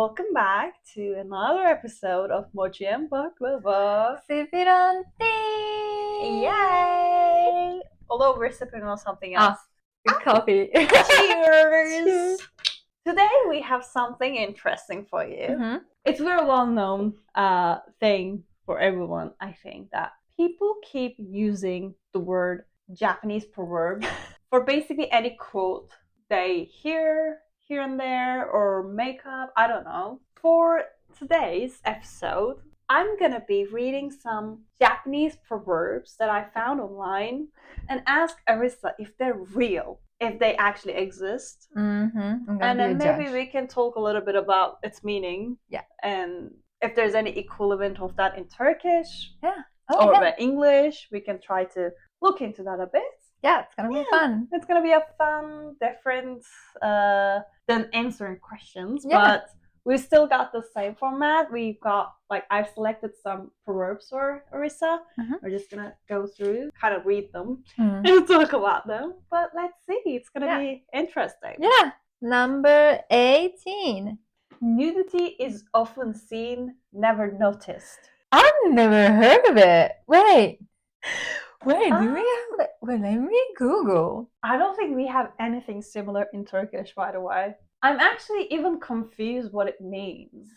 welcome back to another episode of Mochi and Baklava. Sipping tea! Yay! Although we're sipping on something else. Coffee. Cheers! Today we have something interesting for you. It's a very well-known thing for everyone, I think, that people keep using the word Japanese proverb for basically any quote they hear here and there or make up, I don't know. For today's episode, I'm gonna be reading some Japanese proverbs that I found online and ask Arissa if they're real, if they actually exist. And then maybe we can talk a little bit about its meaning. Yeah. And if there's any equivalent of that in Turkish or English, we can try to look into that a bit. Yeah, it's gonna be fun. It's gonna be a fun, different than answering questions, Yeah. but we still got the same format. We've got I've selected some proverbs for Arissa. We're just gonna go through, kind of read them and talk about them. But let's see, it's gonna be interesting. Yeah. Number 18. Nudity is often seen, never noticed. I've never heard of it. Wait, do we have? Wait, let me Google. I don't think we have anything similar in Turkish, by the way. I'm actually even confused what it means.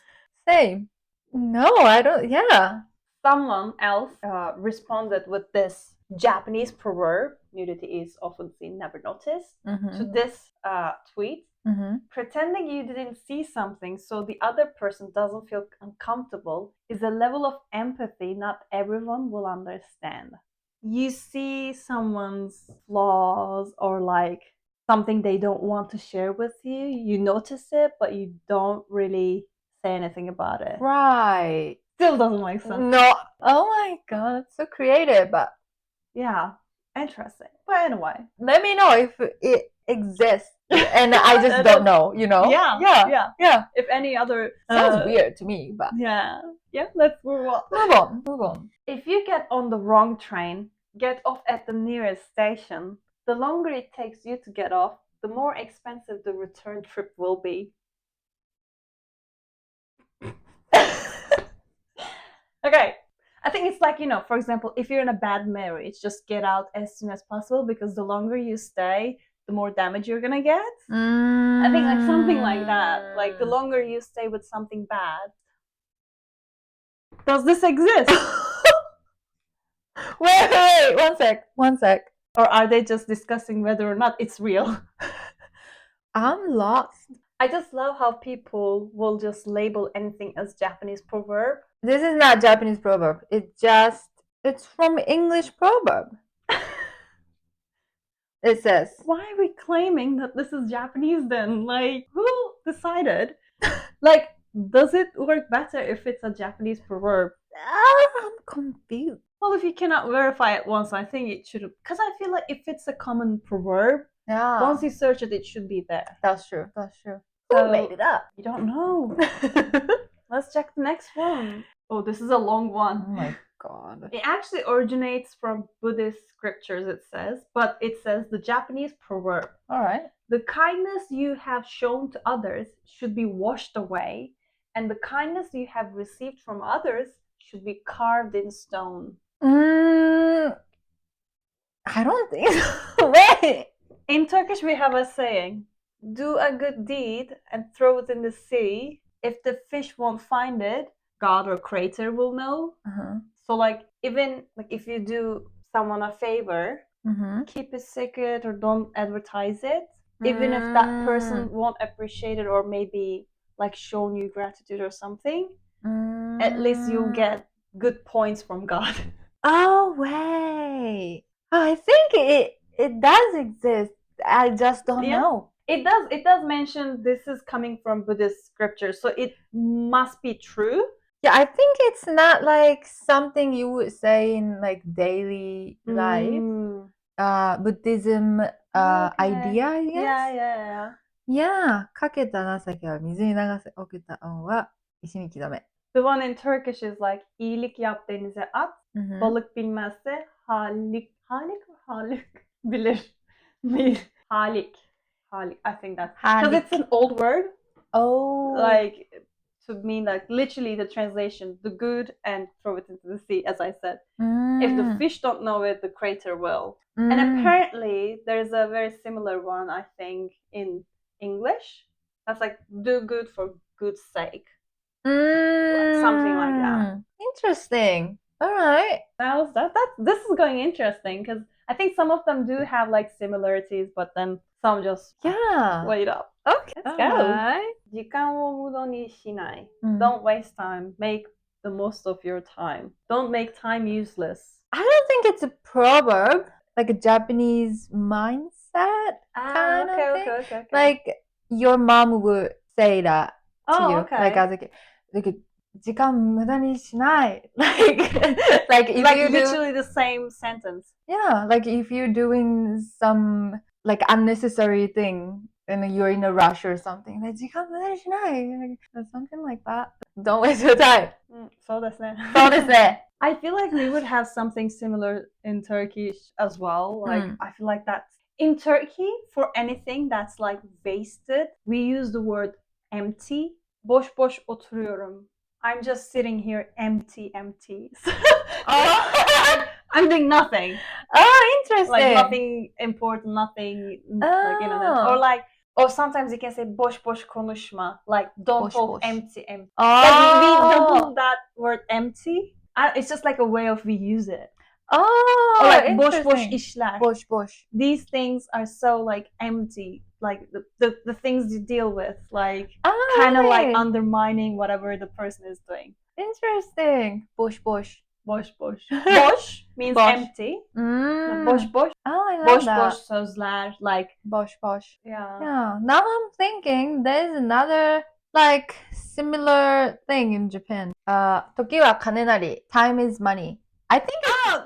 Same. No, I don't. Yeah. Someone else responded with this Japanese proverb, nudity is often seen, never noticed, to this tweet. Pretending you didn't see something so the other person doesn't feel uncomfortable is a level of empathy not everyone will understand. You see someone's flaws or something they don't want to share with you, you notice it, but you don't really say anything about it. Right. Still doesn't make sense. No. Oh my god, that's so creative, but yeah, interesting. But anyway, let me know if it exists, and I just don't know. You know? Yeah. If any other sounds weird to me, but yeah. Let's move on. Move on. If you get on the wrong train, get off at the nearest station. The longer it takes you to get off, the more expensive the return trip will be. Okay, I think it's for example, if you're in a bad marriage, just get out as soon as possible because the longer you stay, the more damage you're gonna get. I think something like that. Like the longer you stay with something bad. Does this exist? Wait, one sec. Or are they just discussing whether or not it's real? I'm lost. I just love how people will just label anything as Japanese proverb. This is not Japanese proverb. It's from English proverb. It says. Why are we claiming that this is Japanese then? Who decided? Does it work better if it's a Japanese proverb? I'm confused. Well, if you cannot verify it once, I think it should. Because I feel like if it's a common proverb, once you search it, it should be there. That's true. So, who made it up? You don't know. Let's check the next one. Oh, this is a long one. Oh my god. It actually originates from Buddhist scriptures, it says, but it says the Japanese proverb. All right. The kindness you have shown to others should be washed away, and the kindness you have received from others should be carved in stone. I don't think so. Wait. In Turkish, we have a saying, do a good deed and throw it in the sea. If the fish won't find it, God or creator will know. So even if you do someone a favor, keep it secret or don't advertise it. Even if that person won't appreciate it or maybe shown you gratitude or something, at least you'll get good points from God. Oh wait. I think it does exist. I just don't know. It does mention this is coming from Buddhist scripture, so it must be true. Yeah, I think it's not something you would say in daily life. Buddhism idea, I guess. Yeah. かけた情けは水に流せ、起きた恩は石に刻め。The one in Turkish is iyilik yap denize at, balık bilmezse halik bilir. Halik. I think that's because it's an old word. Oh. to mean like literally the translation, the good and throw it into the sea, as I said. If the fish don't know it, the crater will. And apparently there's a very similar one, I think, in English. That's like do good for good's sake. Like something like that. Interesting. All right. This is going interesting because I think some of them do have like similarities, but then some just wait up. Okay. Let's go. 時間を無駄にしない. Don't waste time. Make the most of your time. Don't make time useless. I don't think it's a proverb, like a Japanese mindset kind of thing. Okay. Like your mom would say that to you, like as a kid. Like 時間無駄にしない. Like if like you literally the same sentence. Yeah, like if you're doing some like unnecessary thing and you're in a rush or something, like 時間無駄にしない. Like, something like that. Don't waste your time. そうですね。そうですね. I feel like we would have something similar in Turkish as well. Like I feel like that's in Turkey for anything that's like wasted, we use the word empty. Boş boş oturuyorum. I'm just sitting here empty. I'm doing nothing. Oh, interesting. Like nothing important, nothing like or like or sometimes you can say boş boş konuşma. Like don't talk empty. Like we double that word empty. It's just like a way of we use it. Oh, or like boş boş işler. Boş boş. These things are so like empty. Like the things you deal with, like kind of like undermining whatever the person is doing. Interesting. Boş boş. Boş boş. Boş means empty. Boş boş. Oh, I love boş that. Boş sözler, like boş boş. Yeah. Now I'm thinking there's another like similar thing in Japan. 時は金なり. Time is money. I think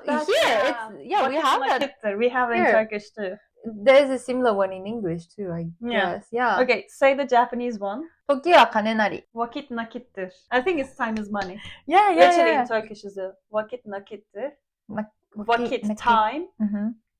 we have that. We have it in Turkish too. There's a similar one in English too, I guess. Yeah. Okay, say the Japanese one. 時は金なり. Vakit nakittir. I think it's time is money. Yeah. Literally in Turkish is a vakit nakittir. Vakit time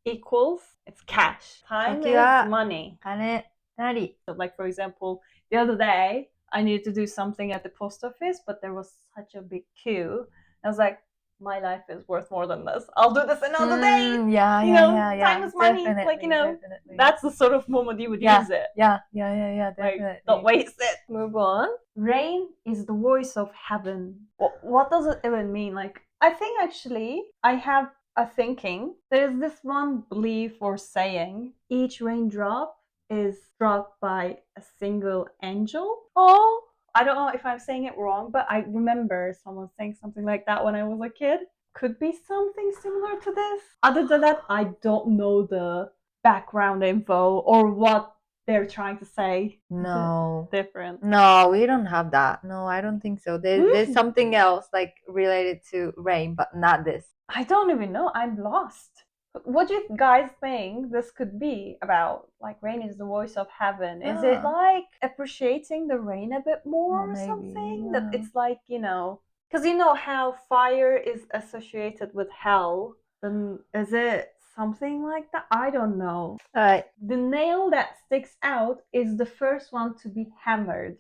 equals it's cash. Time is money. 金なり. So like for example, the other day I needed to do something at the post office, but there was such a big queue. I was like, my life is worth more than this. I'll do this another day. Time is money. Definitely, that's the sort of moment you would use it. Yeah, definitely. Like, don't waste it. Move on. Rain is the voice of heaven. What does it even mean? Like, I think actually I have a thinking. There's this one belief or saying, each raindrop is struck by a single angel. Oh. I don't know if I'm saying it wrong, but I remember someone saying something like that when I was a kid. Could be something similar to this. Other than that, I don't know the background info or what they're trying to say. No. Different. No, we don't have that. No, I don't think so. There's something else like related to rain, but not this. I don't even know. I'm lost. What do you guys think this could be about? Like rain is the voice of heaven. Is it like appreciating the rain a bit more or something? That it's like, because you know how fire is associated with hell. Then is it something like that? I don't know. All right. The nail that sticks out is the first one to be hammered.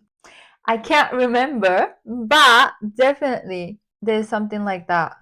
I can't remember, but definitely there's something like that.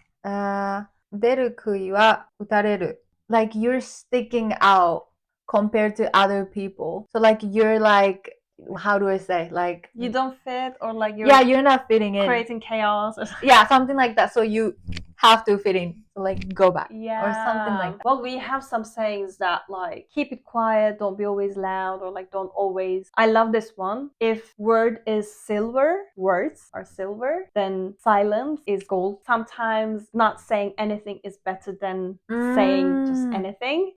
出る杭は打たれる. Like you're sticking out compared to other people. So like you're like, how do I say? Like you don't fit or like you're not fitting in. Creating chaos. Yeah, something like that. So you have to fit in. So like go back. Yeah. Or something like that. Well, we have some sayings that like keep it quiet, don't be always loud, or like don't always. I love this one. If words are silver, then silence is gold. Sometimes not saying anything is better than saying just anything.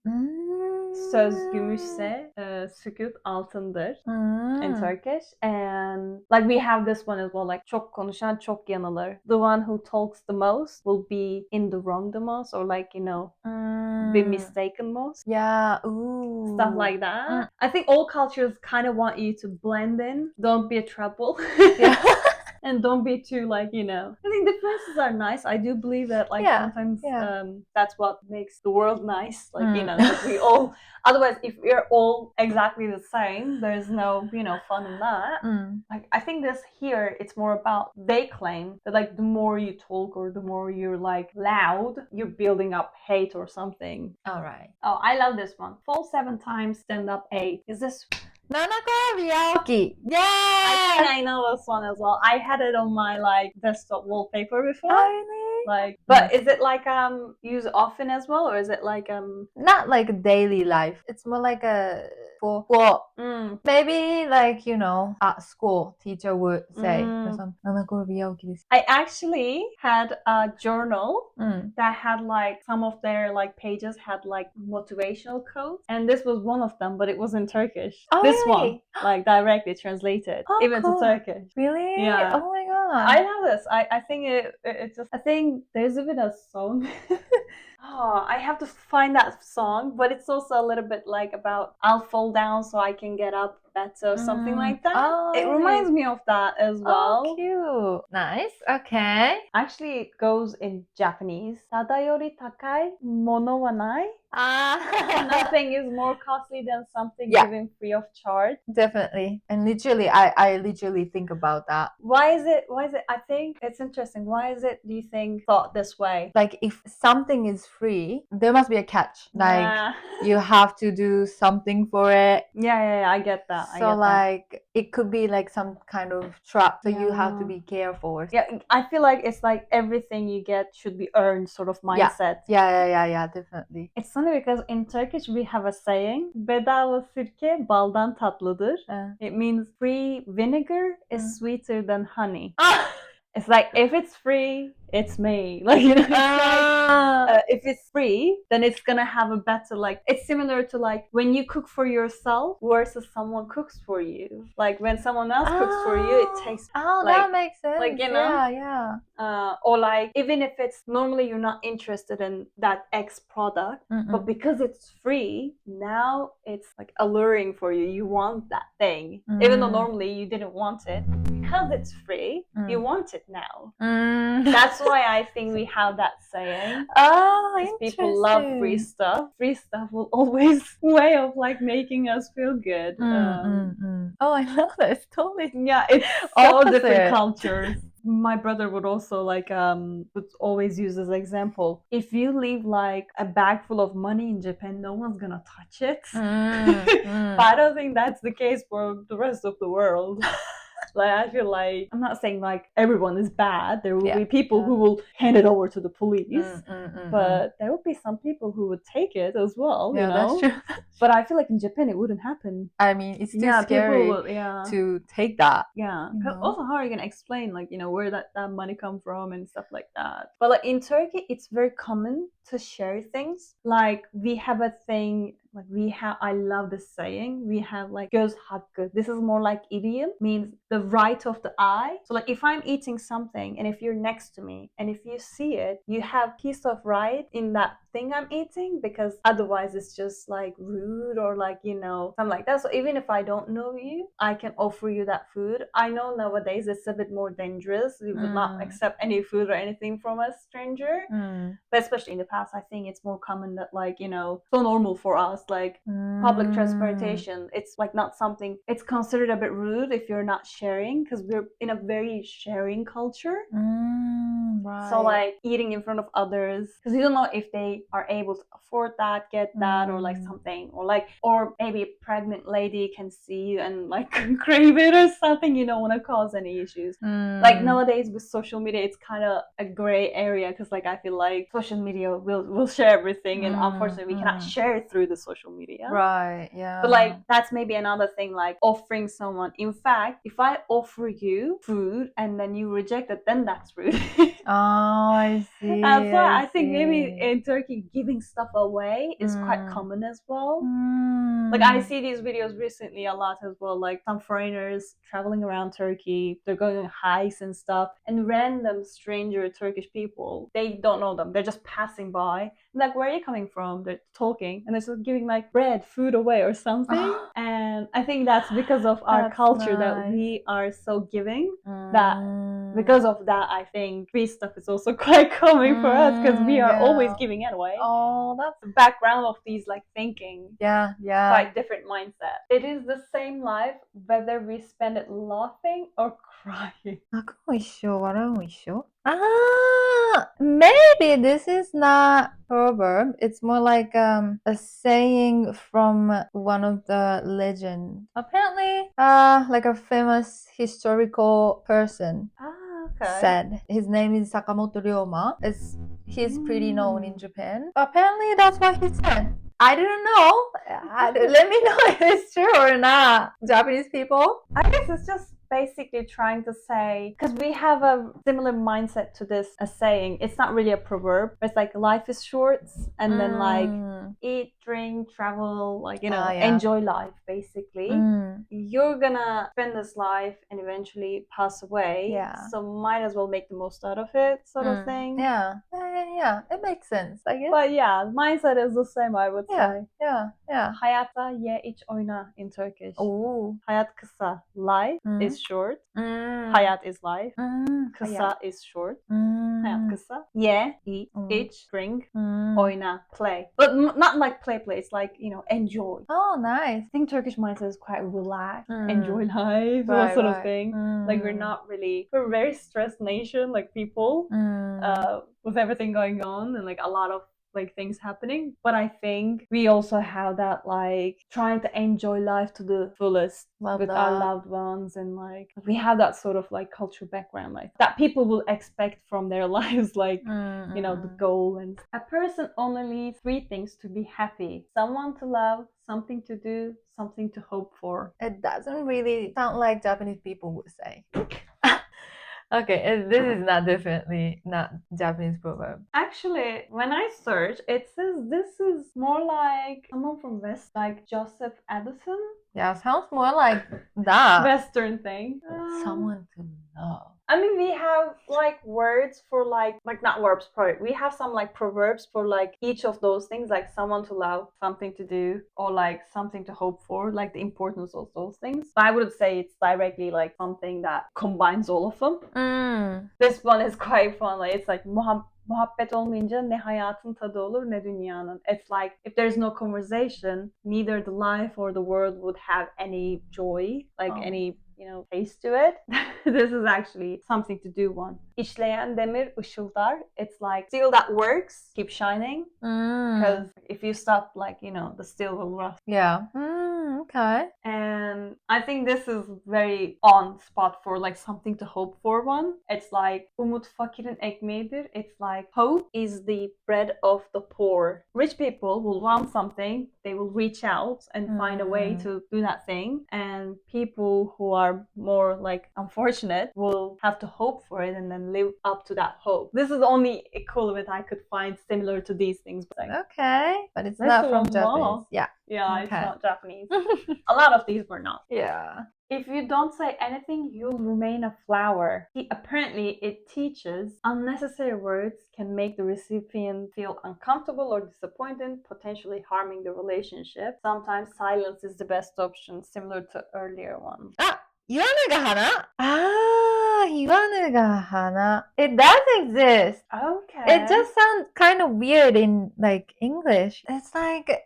Söz gümüşse, sükût altındır in Turkish. And like we have this one as well, like çok konuşan çok yanılır. The one who talks the most will be in the wrong the most, or like, be mistaken most. Yeah, ooh. Stuff like that. I think all cultures kind of want you to blend in. Don't be a trouble. Yeah. And don't be too like, I think differences are nice. I do believe that like sometimes that's what makes the world nice. Like, that we all, otherwise if we're all exactly the same, there's no, fun in that. Like, I think this here, it's more about, they claim that like the more you talk or the more you're like loud, you're building up hate or something. All right. Oh, I love this one. Fall 7 times, stand up 8. Is this? Nanako Yeah! I think I know this one as well. I had it on my like desktop wallpaper before. Oh, really? Like, but is it like used often as well, or is it like not like a daily life? It's more like a maybe like at school teacher would say I actually had a journal that had like some of their like pages had like motivational quotes, and this was one of them, but it was in Turkish. Oh, this really? one like directly translated even to Turkish. Really? Yeah. Oh my god. I love this. I think it's just, I think there's even a song. Oh, I have to find that song, but it's also a little bit like about I'll fall down so I can get up better or something like that. Oh, it reminds me of that as well. Oh, cute. Nice. Okay. Actually, it goes in Japanese. Tadayori takai mono wa nai. Nothing is more costly than something given free of charge. Definitely. And literally, I literally think about that. Why is it? I think it's interesting. Why is it, do you think, thought this way? Like, if something is free, there must be a catch. Like, you have to do something for it. Yeah, I get that. So, like, it could be like some kind of trap. So you have to be careful. Yeah, I feel like it's like everything you get should be earned sort of mindset. Yeah, definitely. It's funny because in Turkish we have a saying, bedava sirke baldan tatlıdır. It means free vinegar is sweeter than honey. It's like, if it's free, it's me. Like, it's like, if it's free, then it's gonna have a better, like, it's similar to like when you cook for yourself versus someone cooks for you. Like when someone else cooks for you, it tastes like, that makes sense. Like, Yeah. Or like, even if it's normally you're not interested in that X product, but because it's free, now it's like alluring for you. You want that thing, even though normally you didn't want it. Because it's free, you want it now. That's why I think we have that saying. Oh, people love free stuff. Free stuff will always way of like making us feel good. Oh, I love that. It's totally it's all different cultures. My brother would also like would always use this example. If you leave like a bag full of money in Japan, no one's gonna touch it. But I don't think that's the case for the rest of the world. Like, I feel like, I'm not saying like everyone is bad. There will be people who will hand it over to the police, but there will be some people who would take it as well. That's true. But I feel like in Japan it wouldn't happen. I mean, it's too scary to take that. Also, how are you gonna explain like where that money come from and stuff like that? But like in Turkey, it's very common to share things. Like, we have a thing. Like, I love this saying. We have like göz hakkı. This is more like idiom, means the right of the eye. So like, if I'm eating something and if you're next to me and if you see it, you have piece of right in that thing I'm eating, because otherwise it's just like rude or like something like that. So even if I don't know you, I can offer you that food. I know nowadays it's a bit more dangerous. We would not accept any food or anything from a stranger, but especially in the past, I think it's more common that like so normal for us, like public transportation, it's like not something, it's considered a bit rude if you're not sharing, because we're in a very sharing culture. Right. So like eating in front of others, because you don't know if they are able to afford that, get that, or like something, or maybe a pregnant lady can see you and like crave it or something. You don't want to cause any issues. Like nowadays with social media, it's kind of a gray area, because like I feel like social media will share everything, and unfortunately we cannot share it through the social media. Right. Yeah. But like, that's maybe another thing, like offering someone. In fact, if I offer you food and then you reject it, then that's rude. I see. So I think maybe in Turkey, giving stuff away is quite common as well. Like I see these videos recently a lot as well, like some foreigners traveling around Turkey, they're going on hikes and stuff, and random stranger Turkish people, they don't know them, they're just passing by. Like, where are you coming from? They're talking and they're just giving like bread, food away or something. And I think that's because of our culture that we are so giving that because of that, I think free stuff is also quite common for us because we are always giving it away. Oh, that's the background of these like thinking. Yeah. Quite different mindset. It is the same life whether we spend it laughing or crying. Maybe this is not proverb. It's more like a saying from one of the legends. Apparently, like a famous historical person said. His name is Sakamoto Ryoma. He's pretty known in Japan. Apparently, that's what he said. I don't know. Let me know if it's true or not. Japanese people. I guess it's just basically trying to say, because we have a similar mindset to this as saying, it's not really a proverb. It's like life is short, and then like eat, drink, travel, like, you know, enjoy life basically. You're gonna spend this life and eventually pass away. So might as well make the most out of it, sort of thing. Yeah. It makes sense, I guess. But yeah, mindset is the same, I would say. Yeah. Hayatta ye iç oyna in Turkish. Hayat kısa. Life is short. Hayat is life. Kısa is short. Hayat kısa. Ye, eat, iç, drink, oyna, play. But not like play. It's like, you know, enjoy. Oh, nice. I think Turkish mindset is quite relaxed. Enjoy life, that sort of thing. Like we're a very stressed nation, like people, with everything going on and like a lot of like things happening. But I think we also have that like trying to enjoy life to the fullest with our loved ones, and like we have that sort of like cultural background like that people will expect from their lives, like you know, the goal. And a person only needs 3 things to be happy: someone to love, something to do, something to hope for. It doesn't really sound like Japanese people would say. Okay, this is definitely not Japanese proverb. Actually, when I search, it says this is more like someone from West, like Joseph Addison. Yeah, sounds more like that. Western thing. Someone to love. I mean, we have like words for like not verbs, sorry. We have some like proverbs for like each of those things, like someone to love, something to do, or like something to hope for, like the importance of those things. But I would say it's directly like something that combines all of them. This one is quite fun. Like it's like muhabbet olmayınca ne hayatın tadı olur ne dünyanın. It's like if there's no conversation, neither the life or the world would have any joy, like any, you know, taste to it. This is actually something to do one. İşleyen demir ışıldar. It's like steel that works, keep shining. Because if you stop, like, you know, the steel will rust. Yeah. Okay. And I think this is very on spot for like something to hope for one. It's like umut fakirin ekmeğidir. It's like hope is the bread of the poor. Rich people will want something, they will reach out and find a way to do that thing. And people who are more like unfortunate will have to hope for it and then live up to that hope. This is the only equivalent I could find similar to these things. Okay, but it's not from Japanese. Yeah. Yeah, it's not Japanese. A lot of these were not. Yeah. If you don't say anything, you'll remain a flower. Apparently, it teaches unnecessary words can make the recipient feel uncomfortable or disappointed, potentially harming the relationship. Sometimes silence is the best option, similar to earlier ones. Hiwanu hana. It does exist. Okay. It just sounds kind of weird in like English. It's like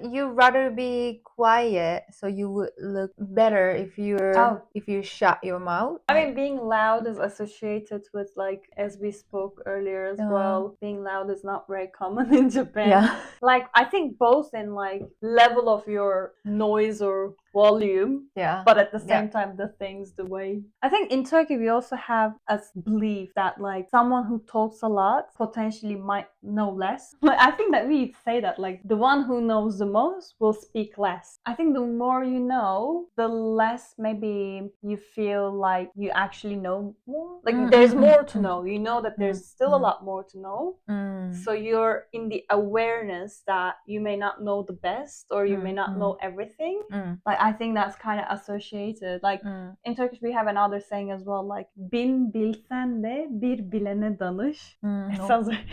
you'd rather be quiet, so you would look better if you shut your mouth. I mean, being loud is associated with like, as we spoke earlier as well, being loud is not very common in Japan. Yeah. Like I think both in like level of your noise or volume. Yeah. But at the same time, the things, the way. I think in Turkey, we also have a belief that like someone who talks a lot potentially might know less. Like, I think that we say that like the one who knows the most will speak less. I think the more you know, the less maybe you feel like you actually know more. Like there's more to know. You know that there's still a lot more to know. So you're in the awareness that you may not know the best or you may not know everything. Like I think that's kind of associated. Like in Turkish we have another saying as well, like bin bilsen de bir bilene danış. It sounds like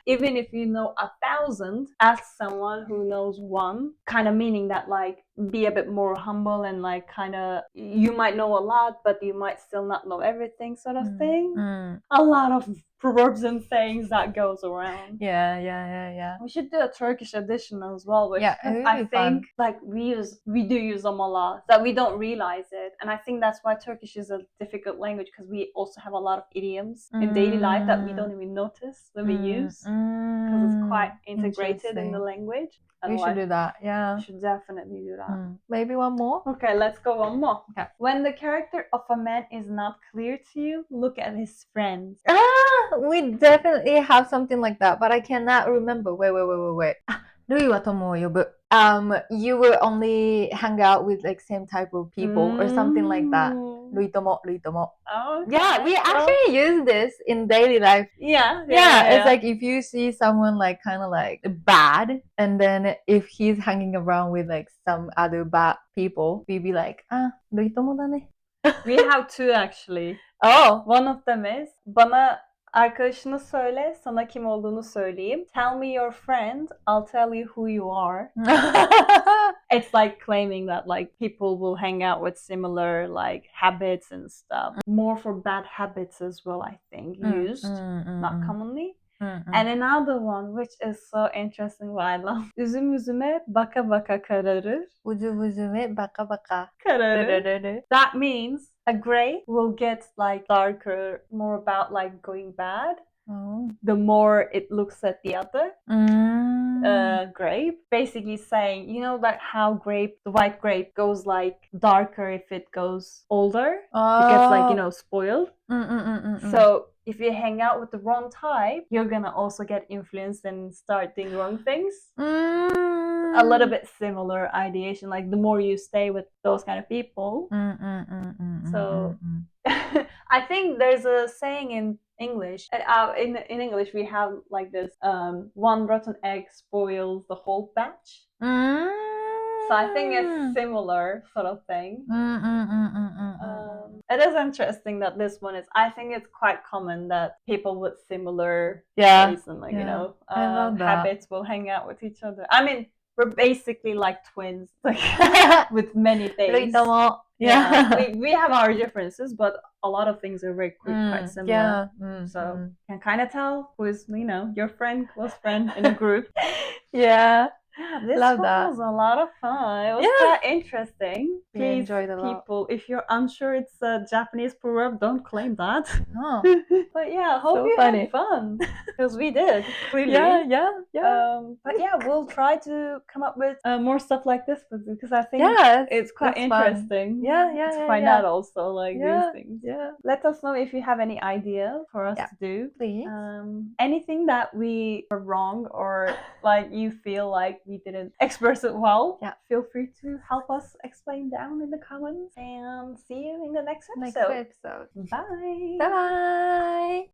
even if you know 1,000, ask someone who knows one, kind of meaning that like be a bit more humble and like kind of you might know a lot but you might still not know everything, sort of thing. A lot of proverbs and sayings that goes around. Yeah. We should do a Turkish edition as well, which I think like we do use them a lot that we don't realize it, and I think that's why Turkish is a difficult language, because we also have a lot of idioms in daily life that we don't even notice when we use, because it's quite integrated in the language. We should do that. Yeah, we should definitely do that. Maybe one more. Okay, let's go one more. Okay. When the character of a man is not clear to you, look at his friends. We definitely have something like that, but I cannot remember. Wait. ルイは友を呼ぶ. You will only hang out with like same type of people or something like that. ルイ友. Oh, okay. Yeah, we actually use this in daily life. Yeah. It's like if you see someone like kind of like bad, and then if he's hanging around with like some other bad people, we be like, ルイ友だね. We have two actually. Oh. One of them is, bana arkadaşını söyle, sana kim olduğunu söyleyeyim. Tell me your friend, I'll tell you who you are. It's like claiming that like people will hang out with similar like habits and stuff. More for bad habits as well, I think, used, not commonly. And another one which is so interesting, what I love. Üzüm üzüme baka baka kararır. Üzüm üzüme baka baka kararır. That means a grape will get like darker, more about like going bad. The more it looks at the other grape, basically saying, you know, like how the white grape goes like darker if it goes older. It gets like, you know, spoiled. So if you hang out with the wrong type, you're gonna also get influenced and start doing wrong things. A little bit similar ideation, like the more you stay with those kind of people. So I think there's a saying in English. In English, we have like this: one rotten egg spoils the whole batch. So I think it's similar sort of thing. It is interesting that this one is. I think it's quite common that people with similar tastes and like you know habits will hang out with each other. I mean, we're basically like twins, like with many things. We have our differences, but a lot of things are very quite similar. So you can kind of tell who's, you know, your friend, close friend in a group. This one was a lot of fun. It was quite interesting. Please, people, if you're unsure it's a Japanese proverb, don't claim that. But yeah, hope you had fun, because we did, clearly. But yeah, we'll try to come up with more stuff like this, because I think it's quite interesting to find out also like these things. Let us know if you have any ideas for us to do. Please. Anything that we were wrong or like you feel like we didn't express it well, feel free to help us explain down in the comments, and see you in the next episode. Bye. Bye. Bye.